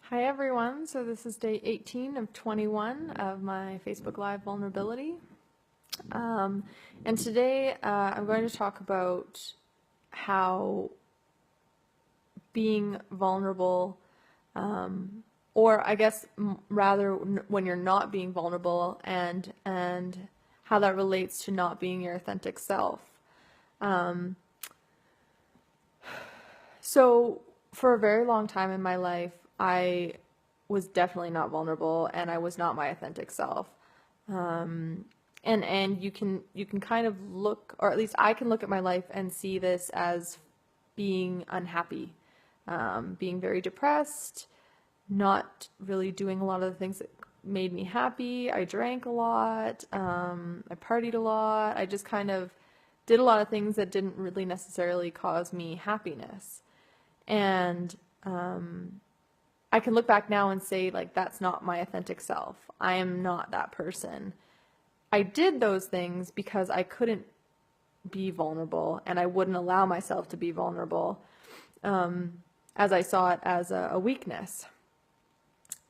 Hi everyone, so this is day 18 of 21 of my Facebook Live vulnerability. And today I'm going to talk about how being vulnerable, or I guess rather when you're not being vulnerable, and how that relates to not being your authentic self. So for a very long time in my life, I was definitely not vulnerable, and I was not my authentic self. And you can kind of look, or at least I can look at my life and see this as being unhappy, being very depressed, not really doing a lot of the things that made me happy. I drank a lot, I partied a lot. I just kind of did a lot of things that didn't really necessarily cause me happiness. And I can look back now and say, like, that's not my authentic self. I am not that person. I did those things because I couldn't be vulnerable, and I wouldn't allow myself to be vulnerable, as I saw it as a weakness.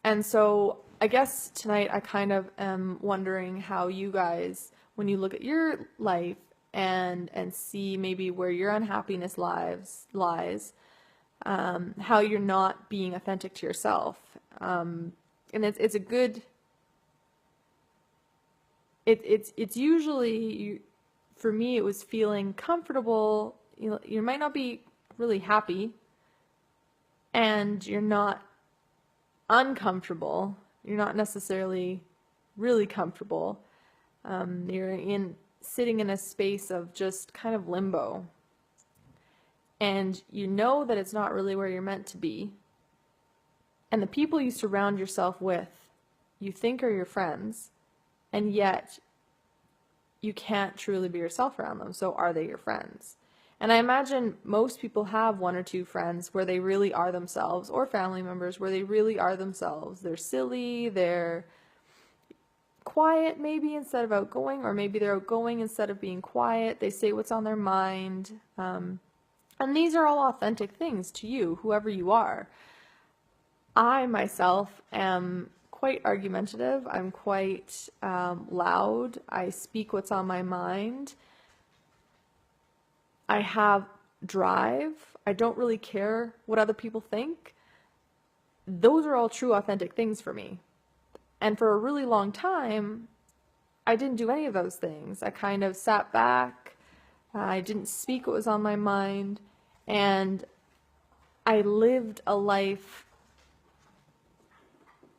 And so I guess tonight I kind of am wondering how you guys, when you look at your life and see maybe where your unhappiness lies, how you're not being authentic to yourself. And it's a good, it's usually, for me, it was feeling comfortable. You might not be really happy, and you're not uncomfortable. You're not necessarily really comfortable. You're sitting in a space of just kind of limbo. And you know that it's not really where you're meant to be. And the people you surround yourself with, you think are your friends, and yet you can't truly be yourself around them. So are they your friends? And I imagine most people have one or two friends where they really are themselves, or family members where they really are themselves. They're silly, they're quiet maybe instead of outgoing, or maybe they're outgoing instead of being quiet. They say what's on their mind. And these are all authentic things to you, whoever you are. I myself am quite argumentative. I'm quite loud. I speak what's on my mind. I have drive. I don't really care what other people think. Those are all true, authentic things for me. And for a really long time, I didn't do any of those things. I kind of sat back. I didn't speak what was on my mind. And I lived a life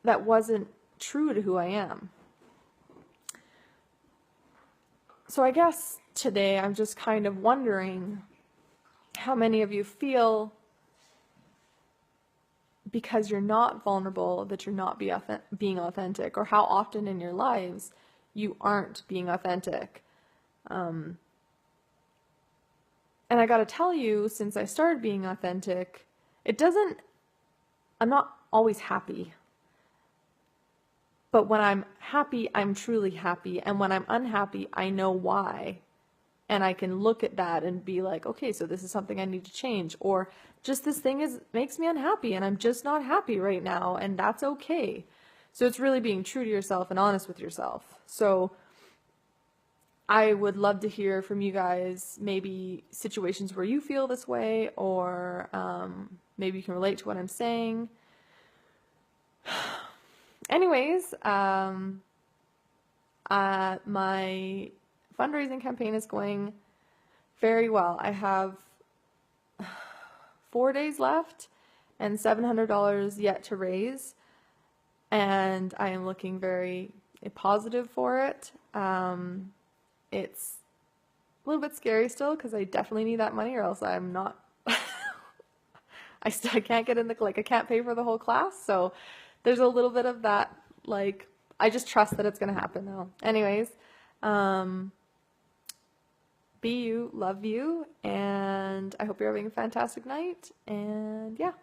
that wasn't true to who I am. So I guess today I'm just kind of wondering how many of you feel, because you're not vulnerable, that you're not being authentic, or how often in your lives you aren't being authentic. And I gotta tell you, since I started being authentic, I'm not always happy. But when I'm happy, I'm truly happy. And when I'm unhappy, I know why. And I can look at that and be like, okay, so this is something I need to change. Or just this thing makes me unhappy, and I'm just not happy right now, and that's okay. So it's really being true to yourself and honest with yourself. So I would love to hear from you guys, maybe situations where you feel this way, or maybe you can relate to what I'm saying. Anyways, my fundraising campaign is going very well. I have 4 days left and $700 yet to raise, and I am looking very positive for it. It's a little bit scary still, because I definitely need that money, or else I'm not I can't get in I can't pay for the whole class. So there's a little bit of that, like, I just trust that it's going to happen though. Anyways, be you, love you, and I hope you're having a fantastic night, and yeah.